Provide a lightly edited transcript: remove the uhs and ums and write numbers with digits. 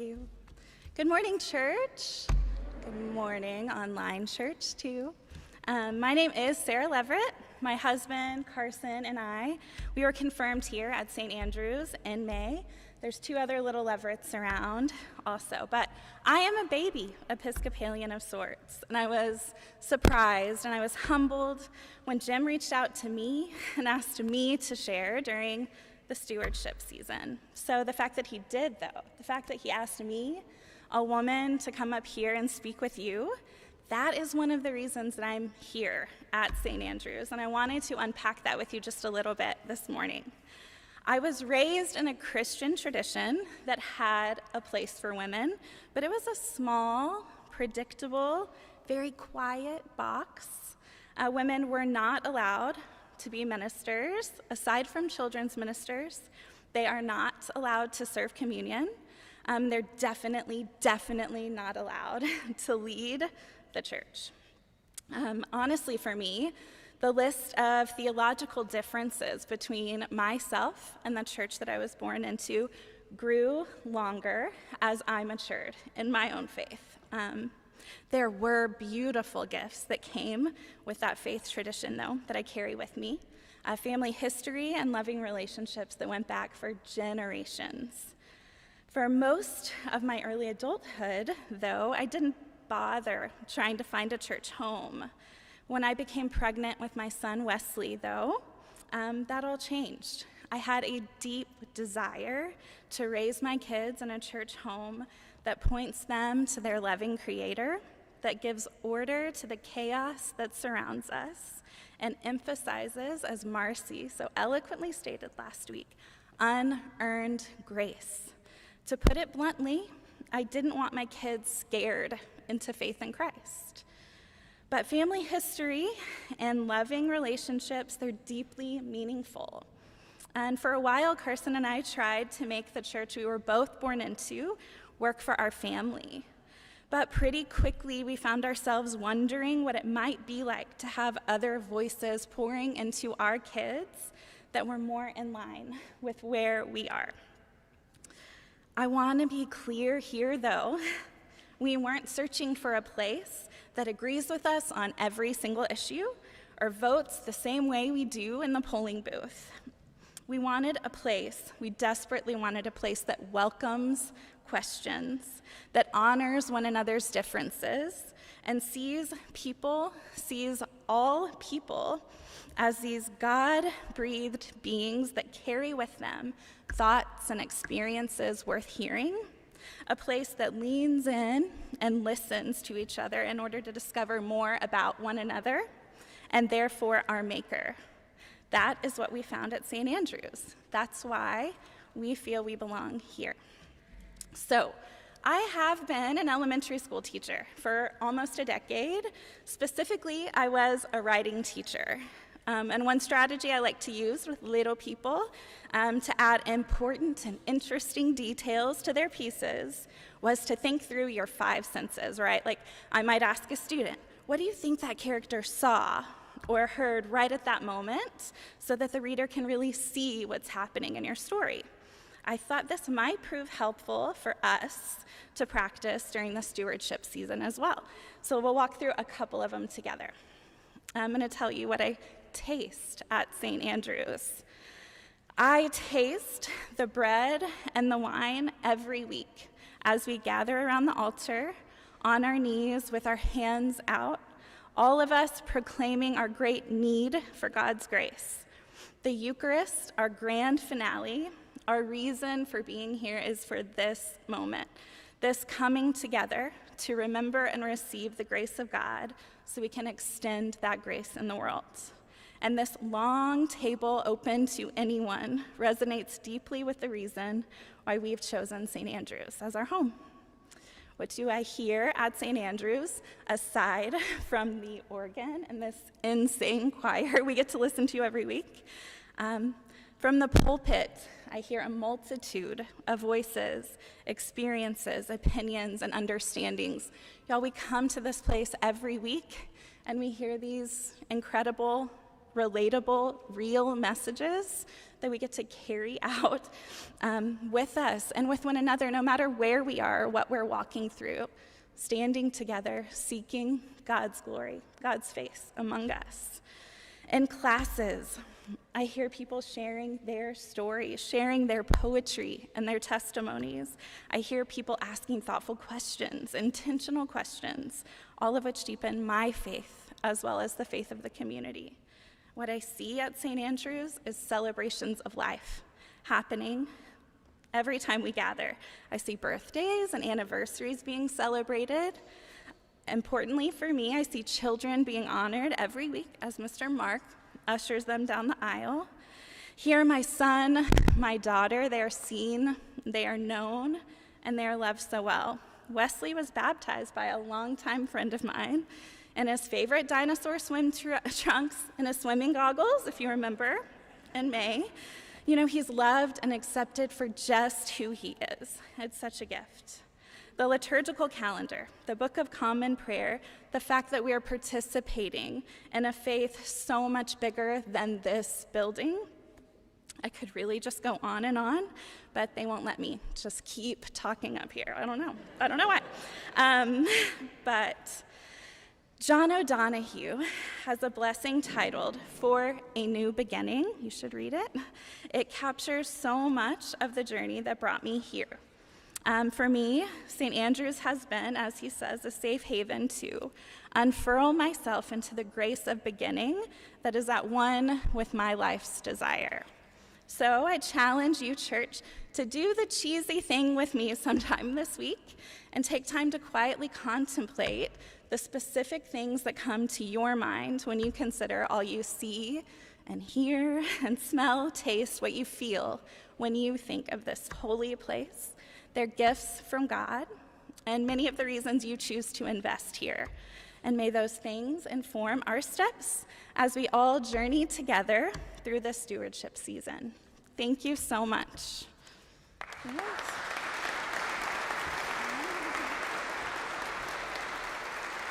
you. Good morning, church. Good morning, online church, too. My name is SarahLeverett. My husband, Carson, and I, we were confirmed here at St. Andrews in May. There's two other little Leveretts around also, but I am a baby Episcopalian of sorts, and I was surprised and I was humbled when Jim reached out to me and asked me to share during the stewardship season. So the fact that he did, though, the fact that he asked me, a woman, to come up here and speak with you, that is one of the reasons that I'm here at St. Andrews, and I wanted to unpack that with you just a little bit this morning. I was raised in a Christian tradition that had a place for women, but it was a small, predictable, very quiet box. Women were not allowed to be ministers. Aside from children's ministers, they are not allowed to serve communion. They're definitely not allowed to lead the church. Honestly, for me, the list of theological differences between myself and the church that I was born into grew longer as I matured in my own faith. There were beautiful gifts that came with that faith tradition, though, that I carry with me. Family history and loving relationships that went back for generations. For most of my early adulthood, though, I didn't bother trying to find a church home. When I became pregnant with my son, Wesley, though, that all changed. I had a deep desire to raise my kids in a church home that points them to their loving Creator, that gives order to the chaos that surrounds us, and emphasizes, as Marcy so eloquently stated last week, unearned grace. To put it bluntly, I didn't want my kids scared into faith in Christ. But family history and loving relationships, they're deeply meaningful. And for a while, Carson and I tried to make the church we were both born into work for our family. But pretty quickly, we found ourselves wondering what it might be like to have other voices pouring into our kids that were more in line with where we are. I want to be clear here, though. We weren't searching for a place that agrees with us on every single issue or votes the same way we do in the polling booth. We desperately wanted a place that welcomes questions, that honors one another's differences, and sees all people as these God-breathed beings that carry with them thoughts and experiences worth hearing. A place that leans in and listens to each other in order to discover more about one another and therefore our Maker. That is what we found at St. Andrews. That's why we feel we belong here. So, I have been an elementary school teacher for almost a decade. Specifically, I was a writing teacher. And one strategy I like to use with little people to add important and interesting details to their pieces was to think through your five senses, right? Like, I might ask a student, what do you think that character saw or heard right at that moment so that the reader can really see what's happening in your story? I thought this might prove helpful for us to practice during the stewardship season as well. So we'll walk through a couple of them together. I'm going to tell you what I taste at St. Andrews. I taste the bread and the wine every week as we gather around the altar on our knees with our hands out, all of us proclaiming our great need for God's grace. The Eucharist, our grand finale, our reason for being here is for this moment, this coming together to remember and receive the grace of God so we can extend that grace in the world. And this long table open to anyone resonates deeply with the reason why we've chosen St. Andrews as our home. What do I hear at St. Andrews, aside from the organ and this insane choir we get to listen to every week? From the pulpit, I hear a multitude of voices, experiences, opinions, and understandings. Y'all, we come to this place every week, and we hear these incredible relatable, real messages that we get to carry out with us and with one another, no matter where we are or what we're walking through, standing together, seeking God's glory, God's face among us. In classes, I hear people sharing their stories, sharing their poetry and their testimonies. I hear people asking thoughtful questions, intentional questions, all of which deepen my faith as well as the faith of the community. What I see at St. Andrew's is celebrations of life happening every time we gather. I see birthdays and anniversaries being celebrated. Importantly for me, I see children being honored every week as Mr. Mark ushers them down the aisle. Here, my son, my daughter, they are seen, they are known, and they are loved so well. Wesley was baptized by a longtime friend of mine in his favorite dinosaur swim trunks and his swimming goggles, if you remember, in May. You know, he's loved and accepted for just who he is. It's such a gift. The liturgical calendar, the Book of Common Prayer, the fact that we are participating in a faith so much bigger than this building. I could really just go on, but they won't let me just keep talking up here. I don't know why. But John O'Donohue has a blessing titled For a New Beginning. You should read it. It captures so much of the journey that brought me here. For me, St. Andrew's has been, as he says, a safe haven to unfurl myself into the grace of beginning that is at one with my life's desire. So I challenge you, church, to do the cheesy thing with me sometime this week and take time to quietly contemplate the specific things that come to your mind when you consider all you see and hear and smell, taste, what you feel when you think of this holy place. They're gifts from God and many of the reasons you choose to invest here. And may those things inform our steps as we all journey together through this stewardship season. Thank you so much. Yes.